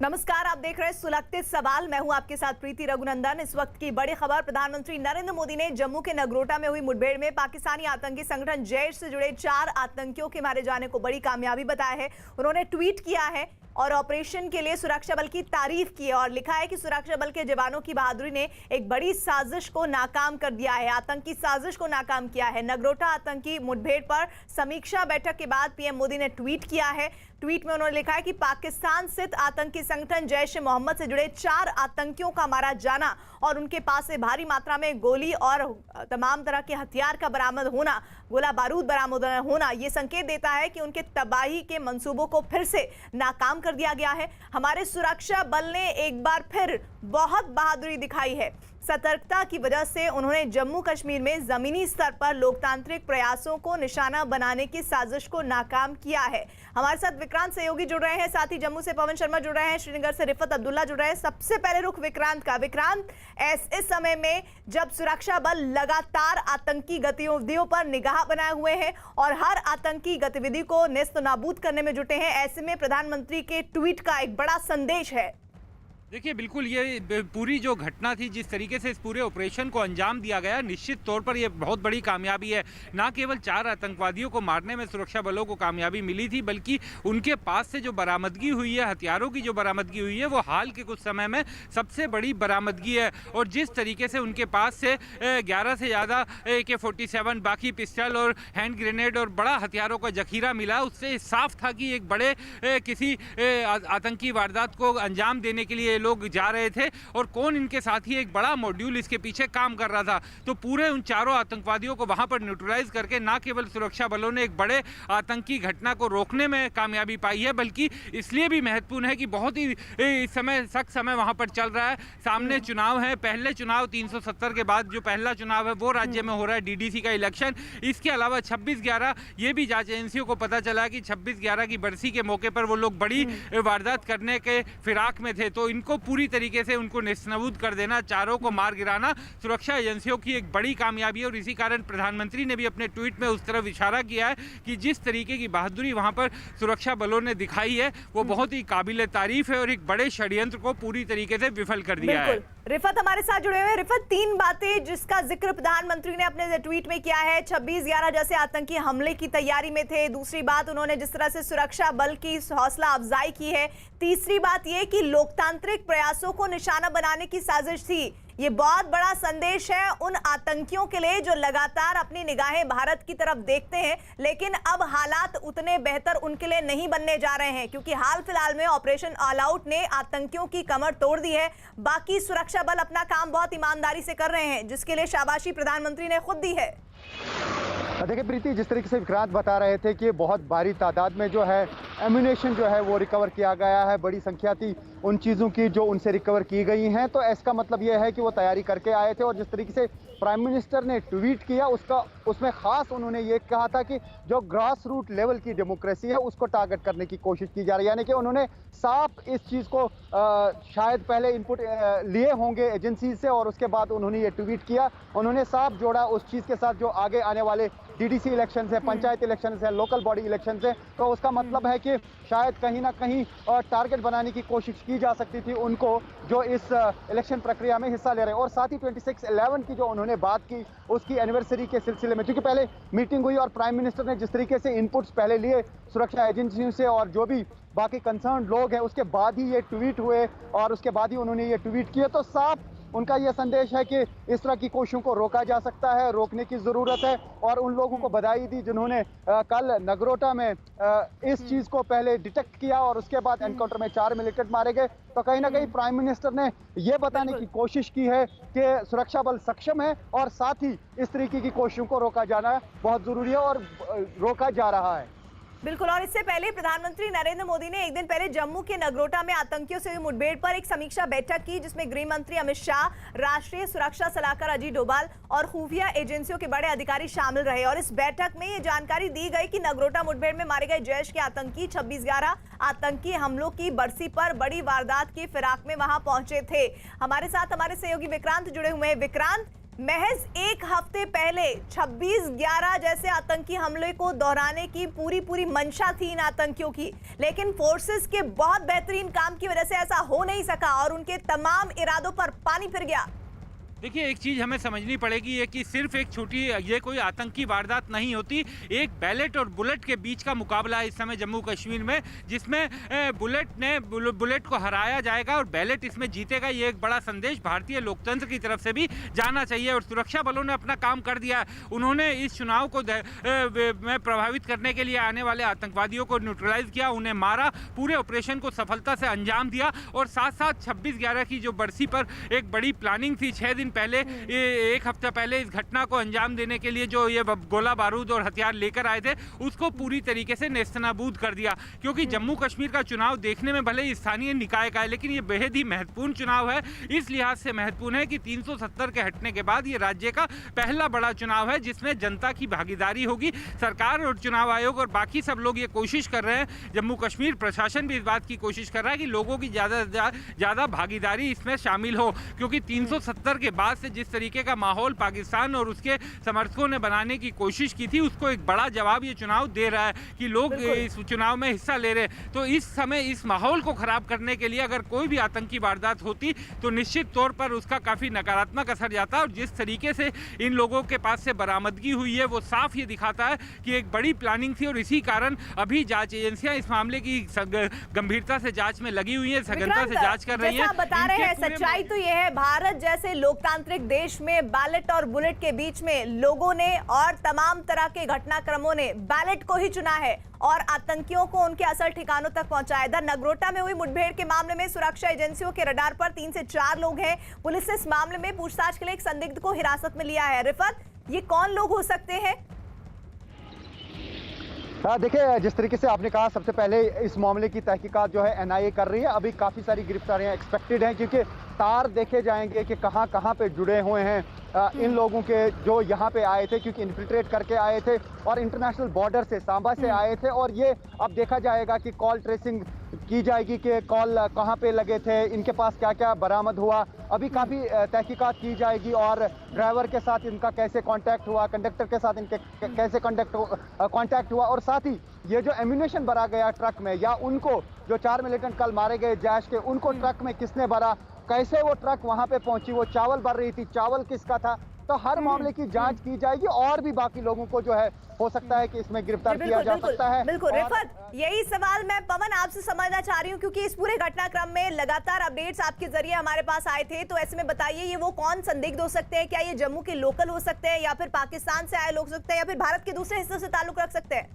नमस्कार, आप देख रहे हैं सुलगते सवाल। मैं हूं आपके साथ प्रीति रघुनंदन। इस वक्त की बड़ी खबर, प्रधानमंत्री नरेंद्र मोदी ने जम्मू के नगरोटा में हुई मुठभेड़ में पाकिस्तानी आतंकी संगठन जैश से जुड़े 4 आतंकियों के मारे जाने को बड़ी कामयाबी बताया है। उन्होंने ट्वीट किया है और ऑपरेशन के लिए सुरक्षा बल की तारीफ की है और लिखा है कि सुरक्षा बल के जवानों की बहादुरी ने एक बड़ी साजिश को नाकाम कर दिया है, आतंकी साजिश को नाकाम किया है। नगरोटा आतंकी मुठभेड़ पर समीक्षा बैठक के बाद पीएम मोदी ने ट्वीट किया है। ट्वीट में उन्होंने लिखा है कि पाकिस्तान स्थित आतंकी संगठन जैश ए मोहम्मद से जुड़े 4 आतंकियों का मारा जाना और उनके पास से भारी मात्रा में गोली और तमाम तरह के हथियार का बरामद होना, गोला बारूद बरामद होना, ये संकेत देता है कि उनके तबाही के मंसूबों को फिर से नाकाम कर दिया गया है। हमारे सुरक्षा बल ने एक बार फिर बहुत बहादुरी दिखाई है। सतर्कता की वजह से उन्होंने जम्मू कश्मीर में जमीनी स्तर पर लोकतांत्रिक प्रयासों को निशाना बनाने की साजिश को नाकाम किया है। हमारे साथ विक्रांत सहयोगी जुड़ रहे हैं, साथ ही जम्मू से पवन शर्मा जुड़ रहे हैं, श्रीनगर से रिफत अब्दुल्ला जुड़ रहे हैं। सबसे पहले रुख विक्रांत का। विक्रांत, ऐसे समय में जब सुरक्षा बल लगातार आतंकी गतिविधियों पर निगाह बनाए हुए हैं और हर आतंकी गतिविधि को नेस्त नाबूद करने में जुटे हैं, ऐसे में प्रधानमंत्री के ट्वीट का एक बड़ा संदेश है। देखिए, बिल्कुल ये पूरी जो घटना थी, जिस तरीके से इस पूरे ऑपरेशन को अंजाम दिया गया, निश्चित तौर पर ये बहुत बड़ी कामयाबी है। ना केवल 4 आतंकवादियों को मारने में सुरक्षा बलों को कामयाबी मिली थी, बल्कि उनके पास से जो बरामदगी हुई है, हथियारों की जो बरामदगी हुई है, वो हाल के कुछ समय में सबसे बड़ी बरामदगी है। और जिस तरीके से उनके पास से 11 से ज़्यादा AK-47, बाकी पिस्टल और हैंड ग्रेनेड और बड़ा हथियारों का जखीरा मिला, उससे साफ था कि एक बड़े किसी आतंकी वारदात को अंजाम देने के लिए लोग जा रहे थे और कौन इनके साथी एक बड़ा मॉड्यूल इसके पीछे काम कर रहा था। तो पूरे उन 4 आतंकवादियों को वहां पर न्यूट्रलाइज करके ना केवल सुरक्षा बलों ने एक बड़े आतंकी घटना को रोकने में कामयाबी पाई है, बल्कि इसलिए भी महत्वपूर्ण है कि बहुत ही इस समय सख्त समय वहां पर चल रहा है। सामने चुनाव है, पहले चुनाव 370 के बाद जो पहला चुनाव है वो राज्य में हो रहा है, DDC का इलेक्शन। इसके अलावा 26/11 ये भी जांच एजेंसियों को पता चला कि 26/11 की बरसी के मौके पर वो लोग बड़ी वारदात करने के फिराक में थे। तो इनको पूरी तरीके से उनको नेस्तनाबूद कर देना, 4 को मार गिराना सुरक्षा एजेंसियों की एक बड़ी कामयाबी है। और इसी कारण प्रधानमंत्री ने भी अपने ट्वीट में उस तरफ इशारा किया है कि जिस तरीके की बहादुरी वहां पर सुरक्षा बलों ने दिखाई है, वो बहुत ही काबिल तारीफ है और एक बड़े षड्यंत्र को पूरी तरीके से विफल कर दिया है। रिफत हमारे साथ जुड़े हुए हैं। रिफत, 3 बातें जिसका जिक्र प्रधानमंत्री ने अपने ट्वीट में किया है। 26/11 जैसे आतंकी हमले की तैयारी में थे। दूसरी बात, उन्होंने जिस तरह से सुरक्षा बल की हौसला अफजाई की है। तीसरी बात ये कि लोकतांत्रिक प्रयासों को निशाना बनाने की साजिश थी। ये बहुत बड़ा संदेश है उन आतंकियों के लिए जो लगातार अपनी निगाहें भारत की तरफ देखते हैं, लेकिन अब हालात उतने बेहतर उनके लिए नहीं बनने जा रहे हैं, क्योंकि हाल फिलहाल में ऑपरेशन ऑल आउट ने आतंकियों की कमर तोड़ दी है। बाकी सुरक्षा बल अपना काम बहुत ईमानदारी से कर रहे हैं, जिसके लिए शाबाशी प्रधानमंत्री ने खुद दी है। देखिए प्रीति, जिस तरीके से विक्रांत बता रहे थे कि बहुत भारी तादाद में जो है एम्यूनेशन जो है वो रिकवर किया गया है, बड़ी संख्या थी उन चीज़ों की जो उनसे रिकवर की गई हैं। तो इसका मतलब ये है कि वो तैयारी करके आए थे। और जिस तरीके से प्राइम मिनिस्टर ने ट्वीट किया उसमें ख़ास उन्होंने ये कहा था कि जो ग्रास रूट लेवल की डेमोक्रेसी है उसको टारगेट करने की कोशिश की जा रही है। यानी कि उन्होंने साफ इस चीज़ को शायद पहले इनपुट लिए होंगे एजेंसी से और उसके बाद उन्होंने ये ट्वीट किया। उन्होंने साफ जोड़ा उस चीज़ के साथ जो आगे आने वाले DDC इलेक्शन है, पंचायत इलेक्शन है, लोकल बॉडी इलेक्शन है। तो उसका मतलब है कि शायद कहीं ना कहीं टारगेट बनाने की कोशिश की जा सकती थी उनको जो इस इलेक्शन प्रक्रिया में हिस्सा ले रहे हैं। और साथ ही 26/11 की जो उन्होंने बात की उसकी एनिवर्सरी के सिलसिले में, क्योंकि पहले मीटिंग हुई और प्राइम मिनिस्टर ने जिस तरीके से इनपुट्स पहले लिए सुरक्षा एजेंसियों से और जो भी बाकी कंसर्न लोग हैं, उसके बाद ही ये ट्वीट हुए और उसके बाद ही उन्होंने ये ट्वीट किए। तो साफ उनका यह संदेश है कि इस तरह की कोशिशों को रोका जा सकता है, रोकने की ज़रूरत है। और उन लोगों को बधाई दी जिन्होंने कल नगरोटा में इस चीज़ को पहले डिटेक्ट किया और उसके बाद एनकाउंटर में 4 मिलिटेंट मारे गए। तो कहीं ना कहीं प्राइम मिनिस्टर ने यह बताने की कोशिश की है कि सुरक्षा बल सक्षम है और साथ ही इस तरीके की कोशिशों को रोका जाना बहुत ज़रूरी है और रोका जा रहा है। बिल्कुल। और इससे पहले प्रधानमंत्री नरेंद्र मोदी ने एक दिन पहले जम्मू के नगरोटा में आतंकियों से हुई मुठभेड़ पर एक समीक्षा बैठक की, जिसमें गृह मंत्री अमित शाह, राष्ट्रीय सुरक्षा सलाहकार अजीत डोभाल और खुफिया एजेंसियों के बड़े अधिकारी शामिल रहे। और इस बैठक में ये जानकारी दी गई कि नगरोटा मुठभेड़ में मारे गए जैश के आतंकी 26/11 आतंकी हमलों की बरसी पर बड़ी वारदात की फिराक में वहां पहुंचे थे। हमारे साथ हमारे सहयोगी विक्रांत जुड़े हुए हैं। विक्रांत, महज एक हफ्ते पहले 26/11 जैसे आतंकी हमले को दोहराने की पूरी मंशा थी इन आतंकियों की, लेकिन फोर्सेस के बहुत बेहतरीन काम की वजह से ऐसा हो नहीं सका और उनके तमाम इरादों पर पानी फिर गया। देखिए, एक चीज़ हमें समझनी पड़ेगी है कि सिर्फ एक छोटी ये कोई आतंकी वारदात नहीं होती, एक बैलेट और बुलेट के बीच का मुकाबला है इस समय जम्मू कश्मीर में, जिसमें बुलेट को हराया जाएगा और बैलेट इसमें जीतेगा। ये एक बड़ा संदेश भारतीय लोकतंत्र की तरफ से भी जाना चाहिए और सुरक्षा बलों ने अपना काम कर दिया। उन्होंने इस चुनाव को में प्रभावित करने के लिए आने वाले आतंकवादियों को न्यूट्रलाइज किया, उन्हें मारा, पूरे ऑपरेशन को सफलता से अंजाम दिया और साथ साथ 26/11 की जो बरसी पर एक बड़ी प्लानिंग थी 6 दिन पहले, एक हफ्ता पहले इस घटना को अंजाम देने के लिए जो ये गोला बारूद और हथियार लेकर आए थे उसको पूरी तरीके से नेस्तनाबूद कर दिया। क्योंकि जम्मू कश्मीर का चुनाव देखने में भले ही स्थानीय निकाय का है, लेकिन ये बेहद ही महत्वपूर्ण चुनाव है। इस लिहाज से महत्वपूर्ण है कि 370 के हटने के बाद ये राज्य का पहला बड़ा चुनाव है जिसमें जनता की भागीदारी होगी। सरकार और चुनाव आयोग और बाकी सब लोग ये कोशिश कर रहे हैं, जम्मू कश्मीर प्रशासन भी इस बात की कोशिश कर रहा है कि लोगों की ज़्यादा भागीदारी इसमें शामिल हो, क्योंकि 370 के बाद से जिस तरीके का माहौल पाकिस्तान और उसके समर्थकों ने बनाने की कोशिश की थी उसको एक बड़ा जवाब ये चुनाव दे रहा है कि लोग इस चुनाव में हिस्सा ले रहे हैं। तो इस समय इस माहौल को खराब करने के लिए अगर कोई भी आतंकी वारदात होती तो निश्चित तौर पर उसका काफ़ी नकारात्मक असर जाता है। और जिस तरीके से इन लोगों के पास से बरामदगी हुई है वो साफ ये दिखाता है कि एक बड़ी प्लानिंग थी और इसी कारण अभी जांच एजेंसियां इस मामले की गंभीरता से जांच में लगी हुई है, सघनता से जांच कर रही है। बता रहे हैं सच्चाई तो यह है, भारत जैसे लोकतांत्रिक देश में बैलेट और बुलेट के बीच में लोगों ने और तमाम तरह के घटनाक्रमों ने बैलेट को ही चुना है और आतंकियों को उनके असल ठिकानों तक पहुंचाया। इधर नगरोटा में हुई मुठभेड़ के मामले में सुरक्षा एजेंसियों के रडार पर 3 से 4 लोग हैं। पुलिस ने इस मामले में पूछताछ के लिए एक संदिग्ध को हिरासत में लिया है। रिफत, ये कौन लोग हो सकते हैं? देखिए, जिस तरीके से आपने कहा, सबसे पहले इस मामले की तहकीकात जो है एनआईए कर रही है। अभी काफ़ी सारी गिरफ्तारियां एक्सपेक्टेड हैं क्योंकि तार देखे जाएंगे कि कहां कहां पे जुड़े हुए हैं इन लोगों के जो यहाँ पे आए थे, क्योंकि इन्फिल्ट्रेट करके आए थे और इंटरनेशनल बॉर्डर से सांबा से आए थे। और ये अब देखा जाएगा कि कॉल ट्रेसिंग की जाएगी कि कॉल कहाँ पे लगे थे, इनके पास क्या क्या बरामद हुआ। अभी काफ़ी तहकीकात की जाएगी और ड्राइवर के साथ इनका कैसे कांटेक्ट हुआ, कंडक्टर के साथ इनके कैसे कांटेक्ट हुआ और साथ ही ये जो एम्यूनेशन भरा गया ट्रक में, या उनको जो 4 मिलिटेंट कल मारे गए जैश के, उनको ट्रक में किसने भरा, कैसे वो ट्रक वहां पे पहुंची, वो चावल भर रही थी, चावल किसका था। तो हर मामले की जांच की जाएगी और भी बाकी लोगों को जो है हो सकता है कि इसमें गिरफ्तार किया जा सकता है। बिल्कुल रिफत, यही सवाल मैं पवन आपसे समझना चाह रही हूँ क्योंकि इस पूरे घटनाक्रम में लगातार अपडेट्स आपके जरिए हमारे पास आए थे। तो ऐसे में बताइए, ये वो कौन संदिग्ध हो सकते हैं? क्या ये जम्मू के लोकल हो सकते हैं या फिर पाकिस्तान से आए लोग हो सकते हैं या फिर भारत के दूसरे हिस्सों से ताल्लुक रख सकते हैं?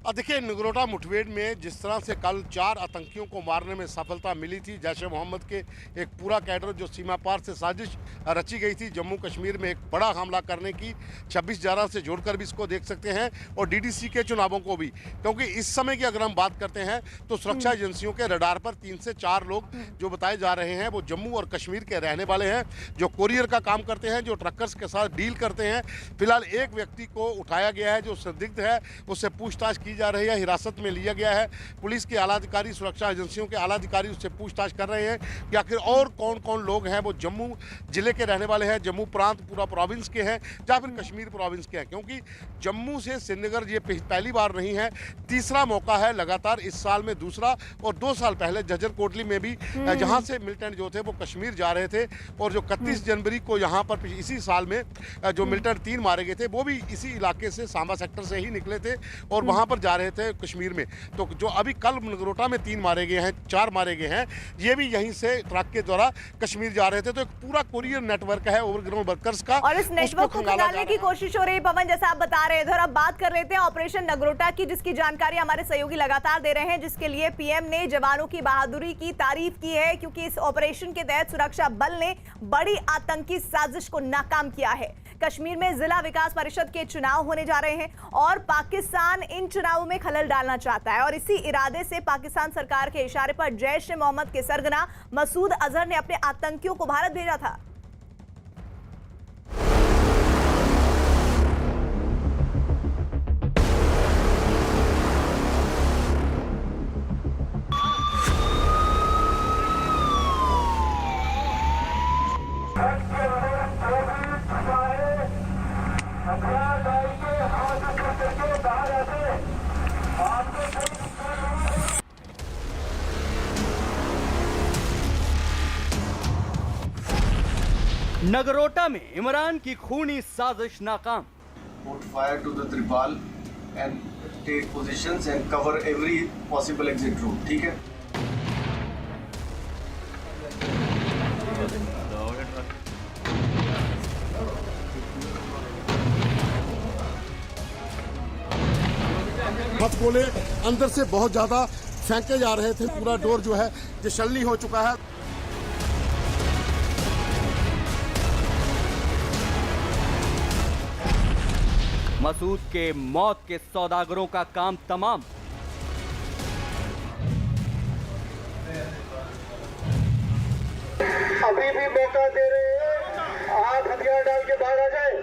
देखिए, नगरोटा मुठभेड़ में जिस तरह से कल 4 आतंकियों को मारने में सफलता मिली थी, जैश ए मोहम्मद के एक पूरा कैडर जो सीमा पार से साजिश रची गई थी जम्मू कश्मीर में एक बड़ा हमला करने की, 26/11 से जोड़कर भी इसको देख सकते हैं और डीडीसी के चुनावों को भी। क्योंकि इस समय की अगर हम बात करते हैं तो सुरक्षा एजेंसियों के रडार पर 3 से 4 लोग जो बताए जा रहे हैं वो जम्मू और कश्मीर के रहने वाले हैं, जो कोरियर का काम करते हैं, जो ट्रकर्स के साथ डील करते हैं। फिलहाल एक व्यक्ति को उठाया गया है जो संदिग्ध है, उससे पूछताछ की जा रही है, हिरासत में लिया गया है। पुलिस के आला अधिकारी, सुरक्षा एजेंसियों के आला अधिकारी उससे पूछताछ कर रहे हैं कि आखिर और कौन कौन लोग हैं वो जम्मू जिले के रहने वाले हैं, जम्मू प्रांत पूरा प्रोविंस के हैं या फिर कश्मीर प्रोविंस के हैं। क्योंकि जम्मू से श्रीनगर ये पहली बार नहीं है, तीसरा मौका है लगातार, इस साल में दूसरा। और 2 साल पहले झज्जर कोटली में भी जहां से मिलिटेंट जो थे वो कश्मीर जा रहे थे और जो 31 जनवरी को यहाँ पर इसी साल में जो मिलिटेंट 3 मारे गए थे वो भी इसी इलाके से, सांबा सेक्टर से ही निकले थे और वहां पर जा रहे थे कश्मीर में। तो जो अभी कल नगरोटा में 3 मारे गए हैं, 4 मारे गए हैं, ये भी यहीं से ट्रक के द्वारा कश्मीर जा रहे थे। तो एक पूरा कोरियर नेटवर्क है ओवरग्राउंड वर्कर्स का, और इस नेटवर्क को खंगालने की कोशिश हो रही है। पवन, जैसा आप बता रहे हैं, अब बात कर लेते हैं ऑपरेशन नगरोटा की, जिसकी जानकारी हमारे सहयोगी लगातार दे रहे हैं, जिसके लिए पीएम ने जवानों की बहादुरी की तारीफ की है क्योंकि इस ऑपरेशन के तहत सुरक्षा बल ने बड़ी आतंकी साजिश को नाकाम किया है। कश्मीर में जिला विकास परिषद के चुनाव होने जा रहे हैं और पाकिस्तान इन चुनावों में खलल डालना चाहता है और इसी इरादे से पाकिस्तान सरकार के इशारे पर जैश ए मोहम्मद के सरगना मसूद अजहर ने अपने आतंकियों को भारत भेजा था। नगरोटा में इमरान की खूनी साजिश नाकाम। Put fire to the Tripal and take positions and cover every possible exit route. ठीक है? मत गोले अंदर से बहुत ज्यादा फेंके जा रहे थे। पूरा डोर जो है दिशल्ली हो चुका है। मसूद के मौत के सौदागरों का काम तमाम। अभी भी मौका दे रहे हैं, हाथ हथियार डाल के बाहर आ जाए।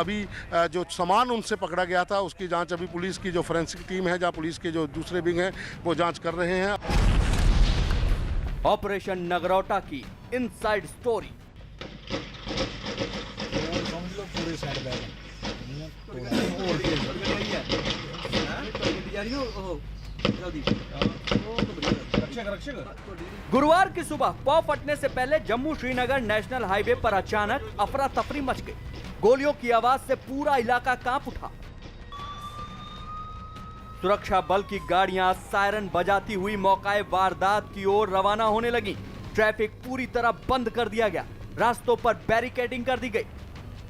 अभी जो सामान उनसे पकड़ा गया था उसकी जांच अभी पुलिस की जो फोरेंसिक टीम है, जहां पुलिस के जो दूसरे विंग हैं वो जांच कर रहे हैं। ऑपरेशन नगरोटा की इनसाइड स्टोरी। गुरुवार की सुबह पौ फटने से पहले जम्मू श्रीनगर नेशनल हाईवे पर अचानक अफरा तफरी मच गई। गोलियों की आवाज से पूरा इलाका कांप उठा। सुरक्षा बल की गाड़ियां सायरन बजाती हुई मौकाए वारदात की ओर रवाना होने लगी। ट्रैफिक पूरी तरह बंद कर दिया गया। रास्तों पर बैरिकेडिंग कर दी गई।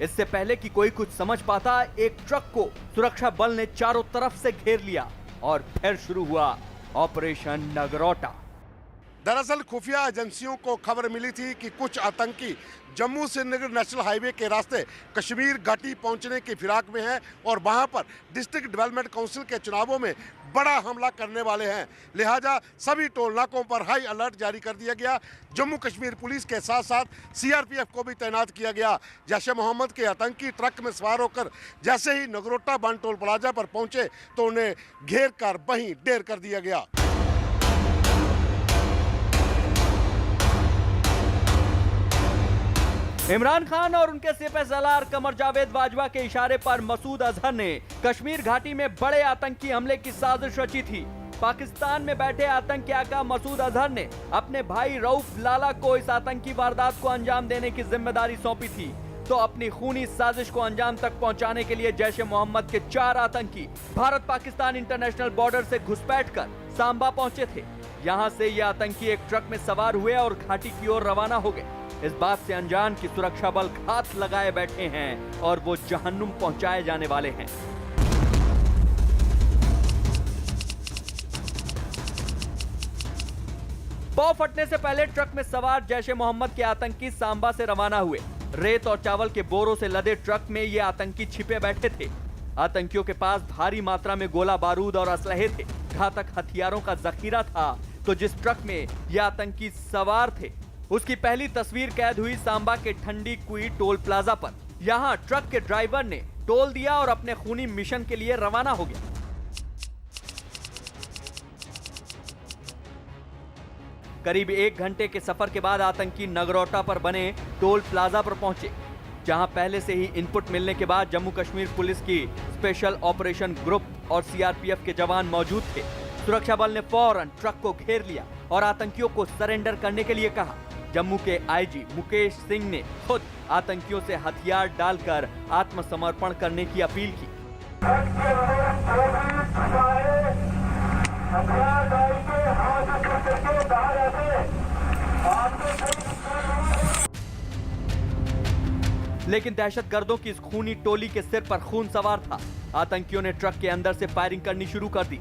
इससे पहले कि कोई कुछ समझ पाता, एक ट्रक को सुरक्षा बल ने चारों तरफ से घेर लिया और फिर शुरू हुआ ऑपरेशन नगरोटा। दरअसल खुफिया एजेंसियों को खबर मिली थी कि कुछ आतंकी जम्मू श्रीनगर नेशनल हाईवे के रास्ते कश्मीर घाटी पहुंचने की फिराक में हैं और वहां पर डिस्ट्रिक्ट डेवलपमेंट काउंसिल के चुनावों में बड़ा हमला करने वाले हैं। लिहाजा सभी टोल नाकों पर हाई अलर्ट जारी कर दिया गया। जम्मू कश्मीर पुलिस के साथ साथ सीआरपीएफ को भी तैनात किया गया। जैश-ए मोहम्मद के आतंकी ट्रक में सवार होकर जैसे ही नगरोटा बान टोल प्लाजा पर पहुंचे तो उन्हें घेर कर वहीं ढेर कर दिया गया। इमरान खान और उनके सिपह सलार कमर जावेद बाजवा के इशारे पर मसूद अजहर ने कश्मीर घाटी में बड़े आतंकी हमले की साजिश रची थी। पाकिस्तान में बैठे आतंकी आका मसूद अजहर ने अपने भाई रऊफ लाला को इस आतंकी वारदात को अंजाम देने की जिम्मेदारी सौंपी थी। तो अपनी खूनी साजिश को अंजाम तक पहुंचाने के लिए जैश ए मोहम्मद के 4 आतंकी भारत पाकिस्तान इंटरनेशनल बॉर्डर से घुसपैठ कर सांबा पहुंचे थे। यहां से ये आतंकी एक ट्रक में सवार हुए और घाटी की ओर रवाना हो गए। इस बात से अनजान कि सुरक्षा बल घात लगाए बैठे हैं और वो जहन्नुम पहुंचाए जाने वाले हैं। पौ फटने से पहले ट्रक में सवार जैश ए मोहम्मद के आतंकी सांबा से रवाना हुए। रेत और चावल के बोरों से लदे ट्रक में ये आतंकी छिपे बैठे थे। आतंकियों के पास भारी मात्रा में गोला बारूद और असलहे थे। घातक हथियारों का जखीरा था। तो जिस ट्रक में ये आतंकी सवार थे उसकी पहली तस्वीर कैद हुई सांबा के ठंडी कुई टोल प्लाजा पर। यहां ट्रक के ड्राइवर ने टोल दिया और अपने खूनी मिशन के लिए रवाना हो गया। करीब 1 घंटे के सफर के बाद आतंकी नगरोटा पर बने टोल प्लाजा पर पहुंचे, जहां पहले से ही इनपुट मिलने के बाद जम्मू कश्मीर पुलिस की स्पेशल ऑपरेशन ग्रुप और सीआरपीएफ के जवान मौजूद थे। सुरक्षा बल ने फौरन ट्रक को घेर लिया और आतंकियों को सरेंडर करने के लिए कहा। जम्मू के आईजी मुकेश सिंह ने खुद आतंकियों से हथियार डालकर आत्मसमर्पण करने की अपील की। लेकिन दहशतगर्दों की इस खूनी टोली के सिर पर खून सवार था। आतंकियों ने ट्रक के अंदर से फायरिंग करनी शुरू कर दी।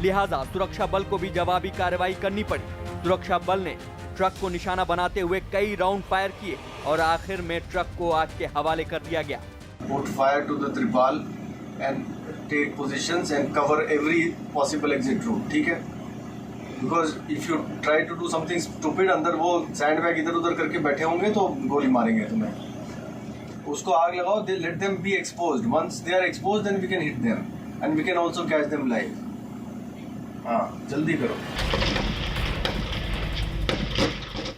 लिहाजा सुरक्षा बल को भी जवाबी कार्रवाई करनी पड़ी। सुरक्षा बल ने ट्रक को निशाना बनाते हुए कई राउंड फायर किए और आखिर में ट्रक को आग के हवाले कर दिया गया। Put fire to the Tripal and take positions and cover every possible exit route. ठीक है? Because if you try to do something stupid, अंदर वो सैंडबैग इधर उधर करके बैठे होंगे तो गोली मारेंगे तुम्हें। उसको आग लगाओ, let them be exposed. Once they are exposed, then we can hit them and we can also catch them live. हाँ, जल्दी करो।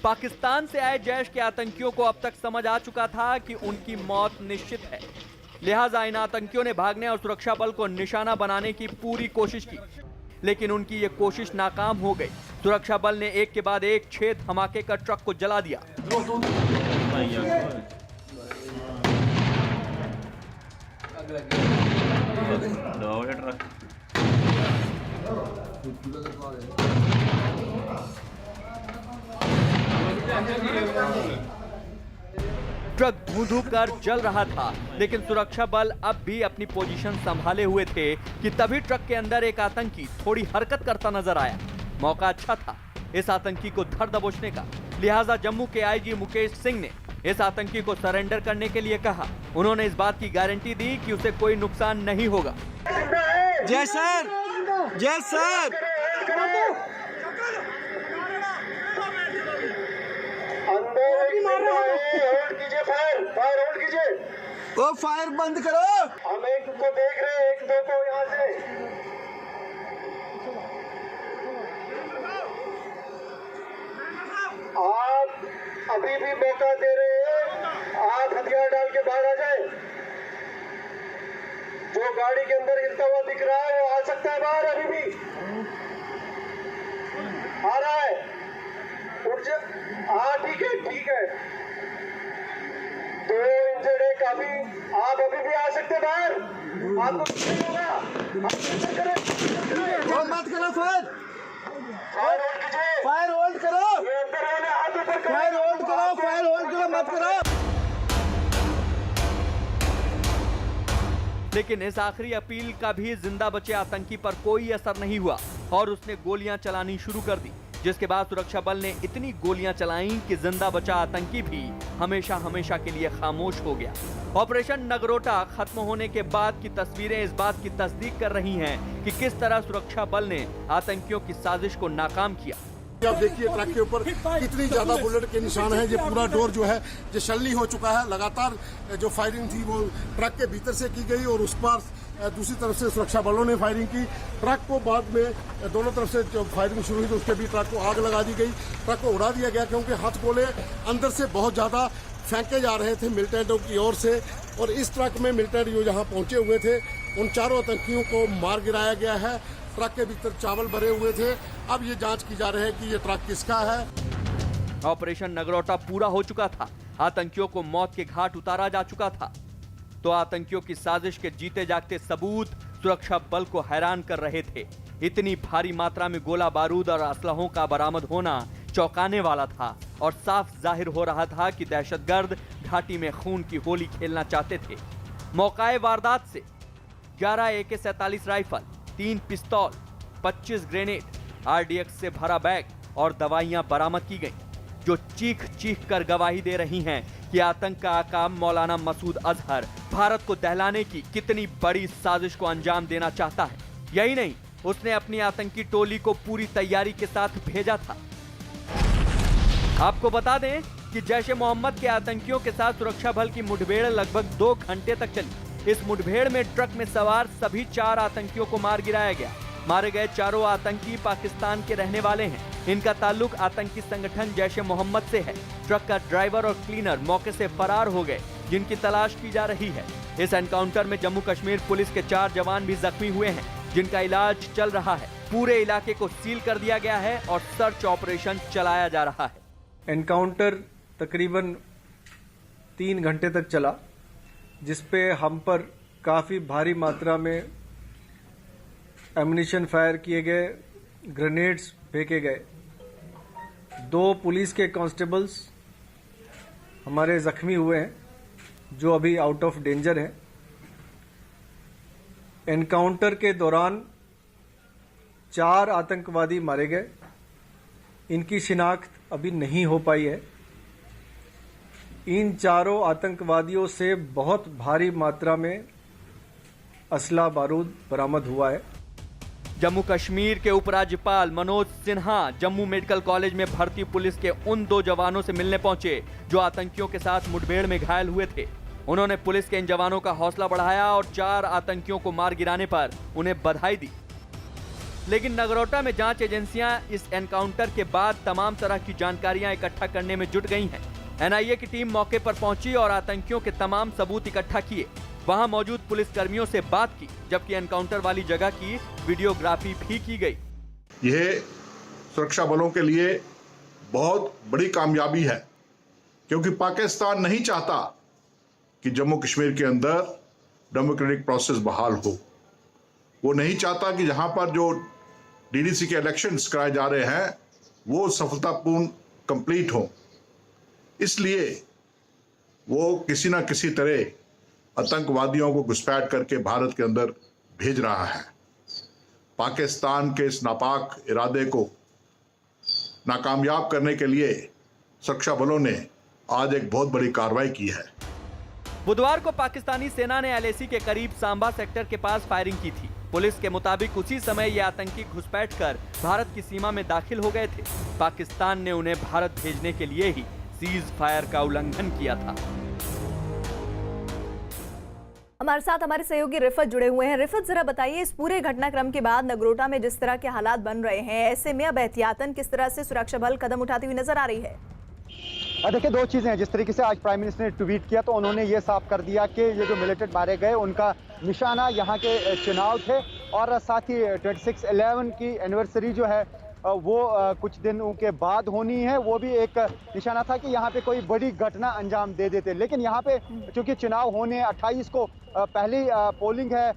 पाकिस्तान से आए जैश के आतंकियों को अब तक समझ आ चुका था कि उनकी मौत निश्चित है, लिहाजा इन आतंकियों ने भागने और सुरक्षा बल को निशाना बनाने की पूरी कोशिश की, लेकिन उनकी ये कोशिश नाकाम हो गई। सुरक्षा बल ने एक के बाद एक 6 धमाके कर ट्रक को जला दिया। ट्रक धू-धू कर जल रहा था, लेकिन सुरक्षा बल अब भी अपनी पोजीशन संभाले हुए थे कि तभी ट्रक के अंदर एक आतंकी थोड़ी हरकत करता नजर आया। मौका अच्छा था इस आतंकी को धर दबोचने का, लिहाजा जम्मू के आईजी मुकेश सिंह ने इस आतंकी को सरेंडर करने के लिए कहा। उन्होंने इस बात की गारंटी दी कि उसे कोई नुकसान नहीं होगा। जय सर, जय सर। होल्ड कीजिए, फायर होल्ड कीजिए। ओ फायर बंद करो। हम एक को देख रहे हैं, एक दो को यहाँ से। आप अभी भी मौका दे रहे हैं, आप हथियार डाल के बाहर आ जाए। जो गाड़ी के अंदर गिरता हुआ दिख रहा है वो आ सकता है बाहर, अभी भी आ रहा है। उठ जा। हाँ ठीक है, ठीक है। 2 इंजर्ड है काफी, आप अभी भी आ सकते बाहर। आपको कुछ नहीं होगा। मत करो फायर, फायर होल्ड कीजिए। फायर होल्ड करो, ये अंदर वाले हाथ ऊपर करो। फायर होल्ड करो, फायर होल्ड करो, मत करो। लेकिन इस आखिरी अपील का भी जिंदा बचे आतंकी पर कोई असर नहीं हुआ और उसने गोलियां चलानी शुरू कर दी, जिसके बाद सुरक्षा बल ने इतनी गोलियां चलाईं कि जिंदा बचा आतंकी भी हमेशा हमेशा के लिए खामोश हो गया। ऑपरेशन नगरोटा खत्म होने के बाद की तस्वीरें इस बात की तस्दीक कर रही हैं कि किस तरह सुरक्षा बल ने आतंकियों की साजिश को नाकाम किया। आप देखिए ट्रक के ऊपर कितनी ज्यादा बुलेट के निशान हैं। ये पूरा डोर जो है ये शल्ली हो चुका है। लगातार जो फायरिंग थी वो ट्रक के भीतर से की गई और उस पार दूसरी तरफ से सुरक्षा बलों ने फायरिंग की। ट्रक को बाद में दोनों तरफ से जब फायरिंग शुरू हुई तो उसके भी ट्रक को आग लगा दी गई। ट्रक को उड़ा दिया गया क्योंकि हाथ गोले अंदर से बहुत ज्यादा फेंके जा रहे थे मिलिटेंटों की ओर से। और इस ट्रक में मिलिटेंट जो यहाँ पहुंचे हुए थे उन चारों आतंकियों को मार गिराया गया है। ट्रक के भीतर चावल भरे हुए थे। अब ये जांच की जा रही है कि ये ट्रक किसका है। ऑपरेशन नगरोटा पूरा हो चुका था, आतंकियों को मौत के घाट उतारा जा चुका था, तो आतंकियों की साजिश के जीते जागते सबूत सुरक्षा बल को हैरान कर रहे थे। इतनी भारी मात्रा में गोला बारूद और असलहों का बरामद होना चौंकाने वाला था और साफ जाहिर हो रहा था कि दहशतगर्द घाटी में खून की होली खेलना चाहते थे। मौकाए वारदात से 11 AK-47 राइफल, 3 पिस्तौल, 25 ग्रेनेड, RDX से भरा बैग और दवाइयां बरामद की गईं, जो चीख चीख कर गवाही दे रही हैं कि आतंक का आका मौलाना मसूद अजहर भारत को दहलाने की कितनी बड़ी साजिश को अंजाम देना चाहता है। यही नहीं, उसने अपनी आतंकी टोली को पूरी तैयारी के साथ भेजा था। आपको बता दें कि जैश ए मोहम्मद के आतंकियों के साथ सुरक्षा बल की मुठभेड़ लगभग 2 घंटे तक चली। इस मुठभेड़ में ट्रक में सवार सभी 4 आतंकियों को मार गिराया गया। मारे गए चारों आतंकी पाकिस्तान के रहने वाले हैं। इनका ताल्लुक आतंकी संगठन जैश ए मोहम्मद से है। ट्रक का ड्राइवर और क्लीनर मौके से फरार हो गए, जिनकी तलाश की जा रही है। इस एनकाउंटर में जम्मू कश्मीर पुलिस के 4 जवान भी जख्मी हुए हैं, जिनका इलाज चल रहा है। पूरे इलाके को सील कर दिया गया है और सर्च ऑपरेशन चलाया जा रहा है। एनकाउंटर तकरीबन 3 घंटे तक चला, जिसपे हम पर काफ़ी भारी मात्रा में एमुनिशन फायर किए गए, ग्रेनेड्स फेंके गए। 2 पुलिस के कांस्टेबल्स हमारे जख्मी हुए हैं, जो अभी आउट ऑफ डेंजर हैं। एनकाउंटर के दौरान 4 आतंकवादी मारे गए। इनकी शिनाख्त अभी नहीं हो पाई है। इन चारों आतंकवादियों से बहुत भारी मात्रा में असला बारूद बरामद हुआ है। जम्मू कश्मीर के उपराज्यपाल मनोज सिन्हा जम्मू मेडिकल कॉलेज में भर्ती पुलिस के उन 2 जवानों से मिलने पहुंचे जो आतंकियों के साथ मुठभेड़ में घायल हुए थे। उन्होंने पुलिस के इन जवानों का हौसला बढ़ाया और 4 आतंकियों को मार गिराने पर उन्हें बधाई दी। लेकिन नगरोटा में जांच एजेंसियां इस एनकाउंटर के बाद तमाम तरह की जानकारियां इकट्ठा करने में जुट गई हैं। एनआईए की टीम मौके पर पहुंची और आतंकियों के तमाम सबूत इकट्ठा किए। वहां मौजूद पुलिस कर्मियों से बात की, जबकि एनकाउंटर वाली जगह की वीडियोग्राफी भी की गई। यह सुरक्षा बलों के लिए बहुत बड़ी कामयाबी है, क्योंकि पाकिस्तान नहीं चाहता कि जम्मू कश्मीर के अंदर डेमोक्रेटिक प्रोसेस बहाल हो। वो नहीं चाहता कि जहां पर जो डीडीसी के इलेक्शंस कराए जा रहे हैं वो सफलतापूर्ण कंप्लीट हो। इसलिए वो किसी ना किसी तरह आतंकवादियों को घुसपैठ करके भारत के अंदर भेज रहा है। पाकिस्तान के इस नापाक इरादे को नाकामयाब करने के लिए सुरक्षा बलों ने आज एक बहुत बड़ी कार्रवाई की है। बुधवार को पाकिस्तानी सेना ने एलएसी के करीब सांबा सेक्टर के पास फायरिंग की थी। पुलिस के मुताबिक उसी समय ये आतंकी घुसपैठ कर भारत की सीमा में दाखिल हो गए थे। पाकिस्तान ने उन्हें भारत भेजने के लिए ही सीज फायर का उल्लंघन किया था। हमारे साथ हमारे सहयोगी रिफत जुड़े हुए हैं। रिफत, जरा बताइए, इस पूरे घटनाक्रम के बाद नगरोटा में जिस तरह के हालात बन रहे हैं, ऐसे में अब एहतियातन किस तरह से सुरक्षा बल कदम उठाती हुई नजर आ रही है? देखिए, दो चीज़ें हैं। जिस तरीके से आज प्राइम मिनिस्टर ने ट्वीट किया तो उन्होंने ये साफ कर दिया कि ये जो मिलिटेंट मारे गए उनका निशाना यहाँ के चुनाव थे, और साथ ही 26/11 की एनिवर्सरी जो है वो कुछ दिनों के बाद होनी है, वो भी एक निशाना था कि यहाँ पे कोई बड़ी घटना अंजाम दे देते। लेकिन यहाँ पे चूंकि चुनाव होने 28 को पहली पोलिंग है,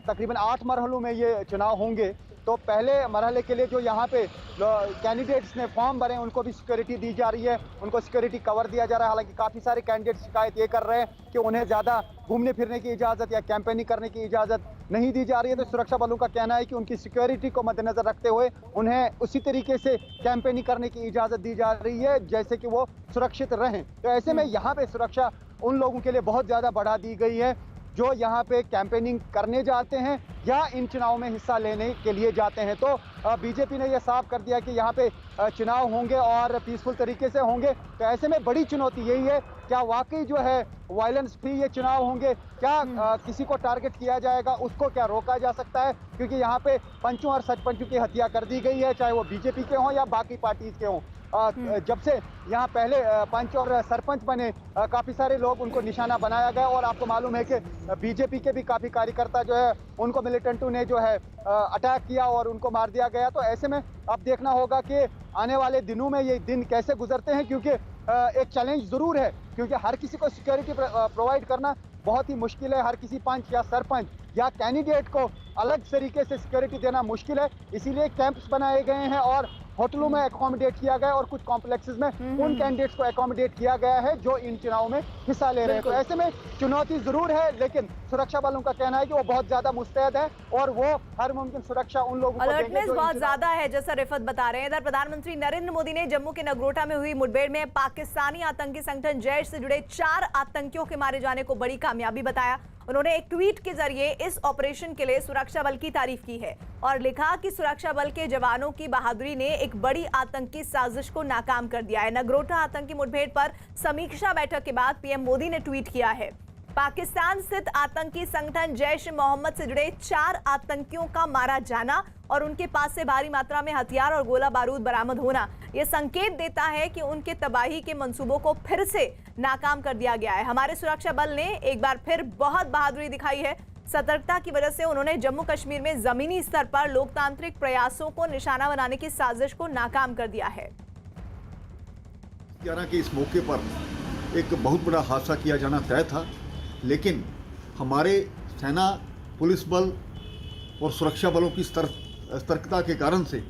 तकरीबन 8 मरहलों में ये चुनाव होंगे, तो पहले मरहले के लिए जो यहाँ पे कैंडिडेट्स ने फॉर्म भरे उनको भी सिक्योरिटी दी जा रही है, उनको सिक्योरिटी कवर दिया जा रहा है। हालांकि काफ़ी सारे कैंडिडेट शिकायत ये कर रहे हैं कि उन्हें ज़्यादा घूमने फिरने की इजाज़त या कैंपेनिंग करने की इजाज़त नहीं दी जा रही है। तो सुरक्षा बलों का कहना है कि उनकी सिक्योरिटी को मद्देनज़र रखते हुए उन्हें उसी तरीके से कैंपेनिंग करने की इजाज़त दी जा रही है जैसे कि वो सुरक्षित रहें। तो ऐसे में यहाँ पे सुरक्षा उन लोगों के लिए बहुत ज़्यादा बढ़ा दी गई है जो यहाँ पे कैंपेनिंग करने जाते हैं या इन चुनाव में हिस्सा लेने के लिए जाते हैं। तो बीजेपी ने यह साफ कर दिया कि यहाँ पे चुनाव होंगे और पीसफुल तरीके से होंगे। तो ऐसे में बड़ी चुनौती यही है, क्या वाकई जो है वायलेंस फ्री ये चुनाव होंगे, क्या किसी को टारगेट किया जाएगा, उसको क्या रोका जा सकता है? क्योंकि यहाँ पे पंचों और सरपंचों की हत्या कर दी गई है, चाहे वो बीजेपी के हों या बाकी पार्टीज के हों। जब से यहाँ पहले पंच और सरपंच बने काफ़ी सारे लोग उनको निशाना बनाया गया, और आपको मालूम है कि बीजेपी के भी काफ़ी कार्यकर्ता जो है उनको मिलिटेंटों ने जो है अटैक किया और उनको मार दिया गया। तो ऐसे में अब देखना होगा कि आने वाले दिनों में ये दिन कैसे गुजरते हैं, क्योंकि एक चैलेंज ज़रूर है, क्योंकि हर किसी को सिक्योरिटी प्रोवाइड करना बहुत ही मुश्किल है। हर किसी पंच या सरपंच या कैंडिडेट को अलग तरीके से सिक्योरिटी देना मुश्किल है। इसीलिए कैंप्स बनाए गए हैं और होटलों में एकोमोडेट किया गया और कुछ कॉम्प्लेक्सेस में उन कैंडिडेट्स को एकोमोडेट किया गया है जो इन चुनाव में हिस्सा ले रहे हैं। तो ऐसे में चुनौती जरूर है, लेकिन सुरक्षा बलों का कहना है कि वो बहुत ज्यादा मुस्तैद है और वो हर मुमकिन सुरक्षा उन लोगों को देंगे। अलर्टनेस बहुत ज्यादा है, जैसा रिफत बता रहे हैं। इधर प्रधानमंत्री नरेंद्र मोदी ने जम्मू के नगरोटा में हुई मुठभेड़ में पाकिस्तानी आतंकी संगठन जैश से जुड़े 4 आतंकियों के मारे जाने को बड़ी कामयाबी बताया। उन्होंने एक ट्वीट के जरिए इस ऑपरेशन के लिए सुरक्षा बल की तारीफ की है और लिखा कि सुरक्षा बल के जवानों की बहादुरी ने एक बड़ी आतंकी साजिश को नाकाम कर दिया है। नगरोटा आतंकी मुठभेड़ पर समीक्षा बैठक के बाद पीएम मोदी ने ट्वीट किया है, पाकिस्तान स्थित आतंकी संगठन जैश मोहम्मद से जुड़े 4 आतंकियों का मारा जाना और उनके पास से भारी मात्रा में हथियार और गोला बारूद बरामद होना यह संकेत देता है कि उनके तबाही के मंसूबों को फिर से नाकाम कर दिया गया है। हमारे सुरक्षा बल ने एक बार फिर बहुत बहादुरी दिखाई है। सतर्कता की वजह से उन्होंने जम्मू कश्मीर में जमीनी स्तर पर लोकतांत्रिक प्रयासों को निशाना बनाने की साजिश को नाकाम कर दिया है। 11 के इस मौके पर एक बहुत बड़ा हादसा किया जाना तय था, लेकिन हमारे सेना, पुलिस बल और सुरक्षा बलों की सतर्कता के कारण से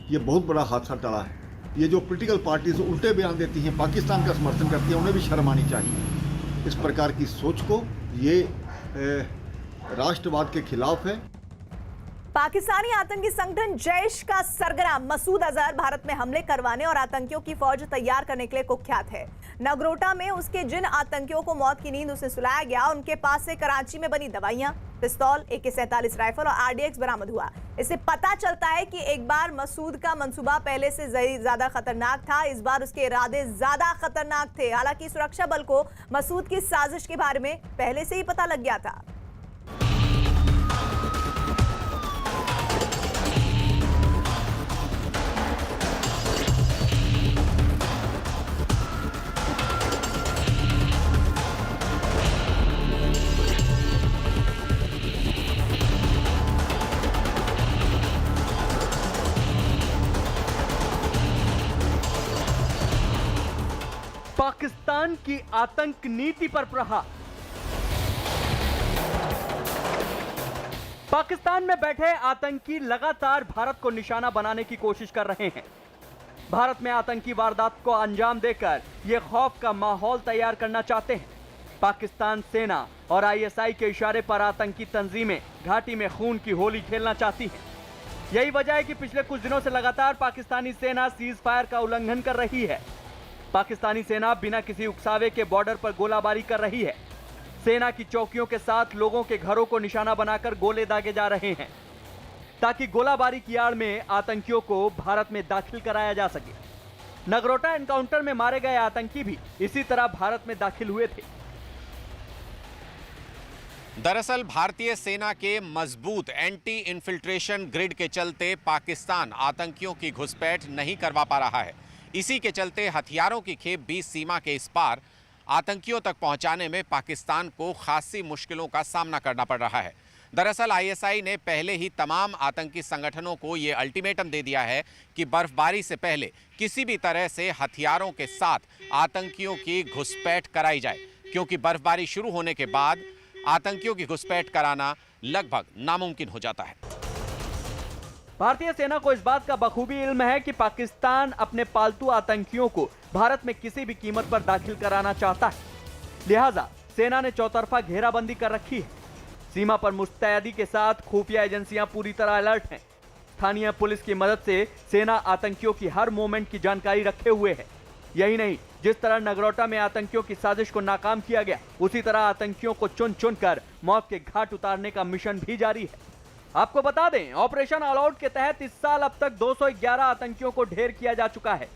ये बहुत बड़ा हादसा टला है। ये जो पॉलिटिकल पार्टीज उल्टे बयान देती हैं, पाकिस्तान का समर्थन करती हैं, उन्हें भी शर्म आनी चाहिए। इस प्रकार की सोच को ये राष्ट्रवाद के खिलाफ है। पाकिस्तानी आतंकी संगठन जैश का सरगना मसूद अजहर भारत में हमले करवाने और आतंकियों की फौज तैयार करने के लिए कुख्यात है। नगरोटा में उसके जिन आतंकियों को मौत की नींद उसे सुलाया गया, उनके पास से कराची में बनी दवाइयां, पिस्तौल, AK-47 राइफल और RDX बरामद हुआ। इससे पता चलता है कि एक बार मसूद का मंसूबा पहले से ज्यादा खतरनाक था, इस बार उसके इरादे ज्यादा खतरनाक थे। हालांकि सुरक्षा बल को मसूद की साजिश के बारे में पहले से ही पता लग गया था। पाकिस्तान की आतंक नीति पर प्रहार। पाकिस्तान में बैठे आतंकी लगातार भारत को निशाना बनाने की कोशिश कर रहे हैं। भारत में आतंकी वारदात को अंजाम देकर ये खौफ का माहौल तैयार करना चाहते हैं। पाकिस्तान सेना और आईएसआई के इशारे पर आतंकी तंजीमें घाटी में खून की होली खेलना चाहती हैं। यही वजह है कि पिछले कुछ दिनों से लगातार पाकिस्तानी सेना सीज फायर का उल्लंघन कर रही है। पाकिस्तानी सेना बिना किसी उकसावे के बॉर्डर पर गोलाबारी कर रही है। सेना की चौकियों के साथ लोगों के घरों को निशाना बनाकर गोले दागे जा रहे हैं ताकि गोलाबारी की आड़ में आतंकियों को भारत में दाखिल कराया जा सके। नगरोटा एनकाउंटर में मारे गए आतंकी भी इसी तरह भारत में दाखिल हुए थे। दरअसल भारतीय सेना के मजबूत एंटी इन्फिल्ट्रेशन ग्रिड के चलते पाकिस्तान आतंकियों की घुसपैठ नहीं करवा पा रहा है। इसी के चलते हथियारों की खेप भी सीमा के इस पार आतंकियों तक पहुंचाने में पाकिस्तान को खासी मुश्किलों का सामना करना पड़ रहा है। दरअसल आईएसआई ने पहले ही तमाम आतंकी संगठनों को ये अल्टीमेटम दे दिया है कि बर्फबारी से पहले किसी भी तरह से हथियारों के साथ आतंकियों की घुसपैठ कराई जाए, क्योंकि बर्फबारी शुरू होने के बाद आतंकियों की घुसपैठ कराना लगभग नामुमकिन हो जाता है। भारतीय सेना को इस बात का बखूबी इल्म है कि पाकिस्तान अपने पालतू आतंकियों को भारत में किसी भी कीमत पर दाखिल कराना चाहता है। लिहाजा सेना ने चौतरफा घेराबंदी कर रखी है। सीमा पर मुस्तैदी के साथ खुफिया एजेंसियां पूरी तरह अलर्ट हैं। स्थानीय पुलिस की मदद से सेना आतंकियों की हर मूवमेंट की जानकारी रखे हुए है। यही नहीं, जिस तरह नगरोटा में आतंकियों की साजिश को नाकाम किया गया, उसी तरह आतंकियों को चुन चुन कर मौत के घाट उतारने का मिशन भी जारी है। आपको बता दें, ऑपरेशन ऑल आउट के तहत इस साल अब तक 211 आतंकियों को ढेर किया जा चुका है,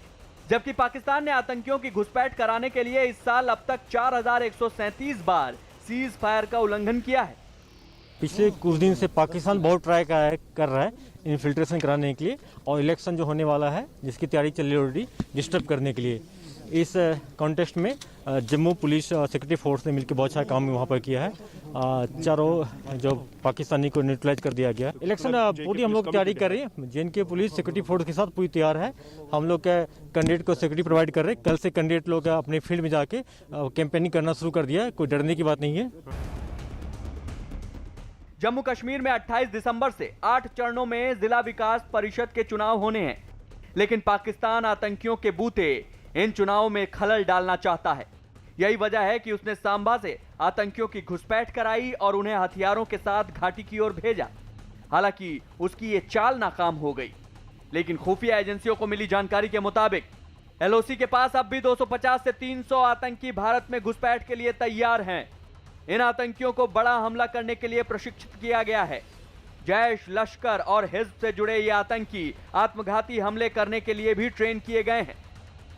जबकि पाकिस्तान ने आतंकियों की घुसपैठ कराने के लिए इस साल अब तक 4137 बार सीज फायर का उल्लंघन किया है। पिछले कुछ दिन से पाकिस्तान बहुत ट्राई कर रहा है इन्फिल्ट्रेशन कराने के लिए, और इलेक्शन जो होने वाला है जिसकी तैयारी चल रही है ऑलरेडी, डिस्टर्ब करने के लिए। इस कॉन्टेस्ट में जम्मू पुलिस और सिक्योरिटी फोर्स ने मिलकर बहुत सारा काम वहाँ पर किया है। चारों जो पाकिस्तानी को न्यूट्रलाइज कर दिया गया। इलेक्शन पूरी हम लोग तैयारी कर रहे हैं। जेएनके पुलिस सिक्योरिटी फोर्स के साथ पूरी तैयार है। हम लोग कैंडिडेट को सिक्योरिटी प्रोवाइड कर रहे हैं। कल से कैंडिडेट लोग अपने फील्ड में जाके कैंपेनिंग करना शुरू कर दिया है। कोई डरने की बात नहीं है। जम्मू कश्मीर में 28 दिसंबर से 8 चरणों में जिला विकास परिषद के चुनाव होने हैं, लेकिन पाकिस्तान आतंकियों के बूते इन चुनावों में खलल डालना चाहता है। यही वजह है कि उसने सांबा से आतंकियों की घुसपैठ कराई और उन्हें हथियारों के साथ घाटी की ओर भेजा। हालांकि उसकी ये चाल नाकाम हो गई, लेकिन खुफिया एजेंसियों को मिली जानकारी के मुताबिक एलओसी के पास अब भी 250 से 300 आतंकी भारत में घुसपैठ के लिए तैयार हैं। इन आतंकियों को बड़ा हमला करने के लिए प्रशिक्षित किया गया है। जैश, लश्कर और हिज्ब से जुड़े ये आतंकी आत्मघाती हमले करने के लिए भी ट्रेन किए गए हैं,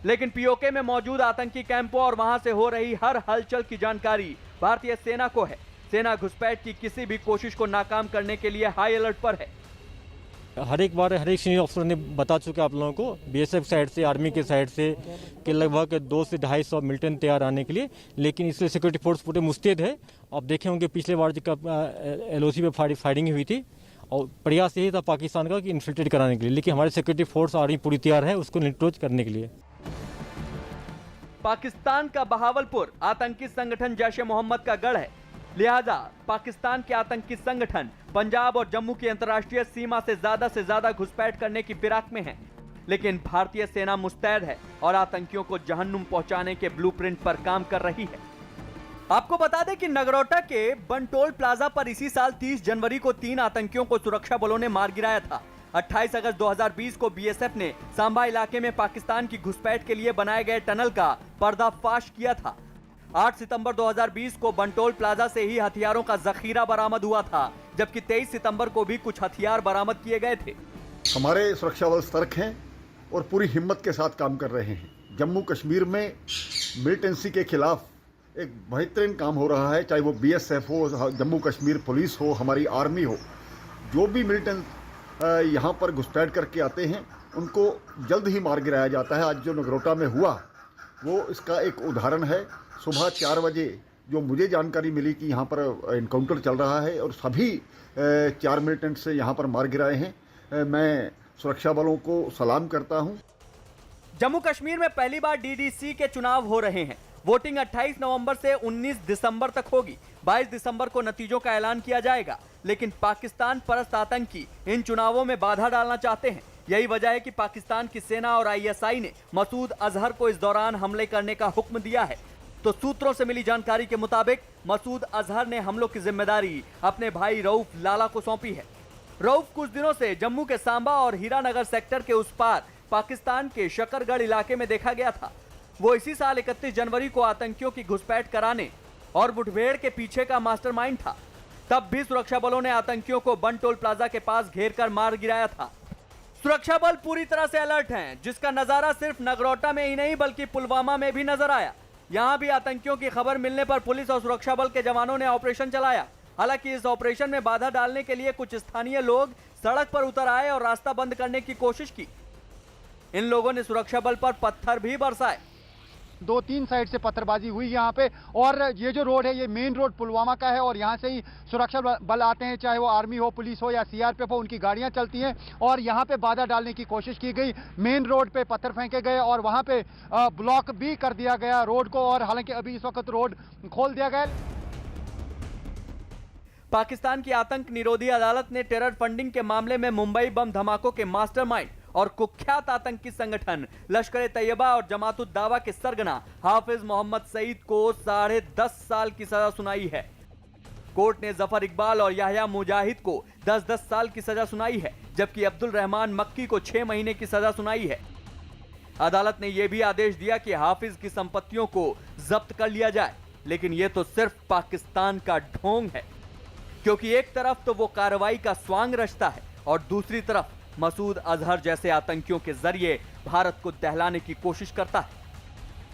लेकिन पीओके में मौजूद आतंकी कैंपों और वहां से हो रही हर हलचल की जानकारी भारतीय सेना को है। सेना घुसपैठ की किसी भी कोशिश को नाकाम करने के लिए हाई अलर्ट पर है। हर एक बार हर एक सीनियर अफसर ने बता चुके आप लोगों को, बीएसएफ साइड से, आर्मी के साइड से, कि लगभग 200 से 250 मिलिटेंट तैयार आने के लिए, लेकिन इसलिए सिक्योरिटी फोर्स पूरे मुस्तैद है। आप देखे होंगे पिछले बार जब एलओसी पे फायरिंग हुई थी, और प्रयास यही था पाकिस्तान का कि इन्फिल्ट्रेट कराने के लिए, लेकिन हमारी सिक्योरिटी फोर्स आर्मी पूरी तैयार है उसको न्यूट्रलाइज करने के लिए। पाकिस्तान का बहावलपुर आतंकी संगठन जैश ए मोहम्मद का गढ़ है, लिहाजा पाकिस्तान के आतंकी संगठन पंजाब और जम्मू की अंतर्राष्ट्रीय सीमा से ज्यादा घुसपैठ करने की फिराक में है। लेकिन भारतीय सेना मुस्तैद है और आतंकियों को जहन्नुम पहुंचाने के ब्लूप्रिंट पर काम कर रही है। आपको बता दें कि नगरोटा के बंटोल प्लाजा पर इसी साल 30 जनवरी को 3 आतंकियों को सुरक्षा बलों ने मार गिराया था। 28 अगस्त 2020 को बीएसएफ ने सांबा इलाके में पाकिस्तान की घुसपैठ के लिए बनाए गए टनल का पर्दाफाश किया था। 8 सितंबर 2020 को बंटोल प्लाजा से ही हथियारों का जखीरा बरामद हुआ था, जबकि 23 सितंबर को भी कुछ हथियार बरामद किए गए थे। हमारे सुरक्षा बल सतर्क हैं और पूरी हिम्मत के साथ काम कर रहे हैं। जम्मू कश्मीर में मिलिटेंसी के खिलाफ एक बेहतरीन काम हो रहा है, चाहे वो बीएसएफ हो, जम्मू कश्मीर पुलिस हो, हमारी आर्मी हो। जो भी मिलिटेंट यहाँ पर घुसपैठ करके आते हैं उनको जल्द ही मार गिराया जाता है। आज जो नगरोटा में हुआ वो इसका एक उदाहरण है। सुबह 4 बजे जो मुझे जानकारी मिली कि यहाँ पर इनकाउंटर चल रहा है और सभी 4 मिलिटेंट से यहाँ पर मार गिराए हैं, मैं सुरक्षा बलों को सलाम करता हूँ। जम्मू कश्मीर में पहली बार डीडीसी के चुनाव हो रहे हैं। वोटिंग 28 नवंबर से 19 दिसंबर तक होगी। 22 दिसंबर को नतीजों का ऐलान किया जाएगा। लेकिन पाकिस्तान परस्त आतंकी इन चुनावों में बाधा डालना चाहते हैं। यही वजह है कि पाकिस्तान की सेना और आईएसआई ने मसूद अजहर को इस दौरान हमले करने का हुक्म दिया है। तो सूत्रों से मिली जानकारी के मुताबिक मसूद अजहर ने हमलों की जिम्मेदारी अपने भाई रऊफ लाला को सौंपी है। रऊफ कुछ दिनों से जम्मू के सांबा और हीरानगर सेक्टर के उस पार पाकिस्तान के शकरगढ़ इलाके में देखा गया था। वो इसी साल 31 जनवरी को आतंकियों की घुसपैठ कराने और मुठभेड़ के पीछे का मास्टरमाइंड था। तब भी सुरक्षा बलों ने आतंकियों को बन टोल प्लाजा के पास घेर कर मार गिराया था। सुरक्षा बल पूरी तरह से अलर्ट हैं, जिसका नजारा सिर्फ नगरोटा में ही नहीं बल्कि पुलवामा में भी नजर आया। यहां भी आतंकियों की खबर मिलने पर पुलिस और सुरक्षा बल के जवानों ने ऑपरेशन चलाया। हालांकि इस ऑपरेशन में बाधा डालने के लिए कुछ स्थानीय लोग सड़क पर उतर आए और रास्ता बंद करने की कोशिश की। इन लोगों ने सुरक्षा बल पर पत्थर भी बरसाए। 2-3 साइड से पत्थरबाजी हुई यहाँ पे, और ये जो रोड है ये मेन रोड पुलवामा का है, और यहाँ से ही सुरक्षा बल आते हैं, चाहे वो आर्मी हो, पुलिस हो या सीआरपीएफ हो, उनकी गाड़ियाँ चलती हैं। और यहाँ पे बाधा डालने की कोशिश की गई। मेन रोड पे पत्थर फेंके गए और वहाँ पे ब्लॉक भी कर दिया गया रोड को, और हालांकि अभी इस वक्त रोड खोल दिया गया। पाकिस्तान की आतंक निरोधी अदालत ने टेरर फंडिंग के मामले में मुंबई बम धमाकों के मास्टरमाइंड और कुख्यात आतंकी संगठन लश्कर-ए-तैयबा और जमात-उद-दावा के सरगना हाफिज मोहम्मद सईद को 10.5 साल की सजा सुनाई है। कोर्ट ने जफर इकबाल और याह्या मुजाहिद को 10-10 साल की सजा सुनाई है, जबकि अब्दुल रहमान मक्की को 6 महीने की सजा सुनाई है। अदालत ने यह भी आदेश दिया कि हाफिज की संपत्तियों को जब्त कर लिया जाए, लेकिन यह तो सिर्फ पाकिस्तान का ढोंग है, क्योंकि एक तरफ तो वो कार्रवाई का स्वांग रचता है और दूसरी तरफ मसूद अजहर जैसे आतंकियों के जरिए भारत को दहलाने की कोशिश करता है।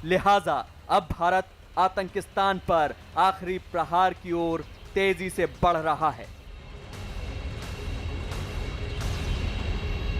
लिहाजा अब भारत आतंकिस्तान पर आखिरी प्रहार की ओर तेजी से बढ़ रहा है।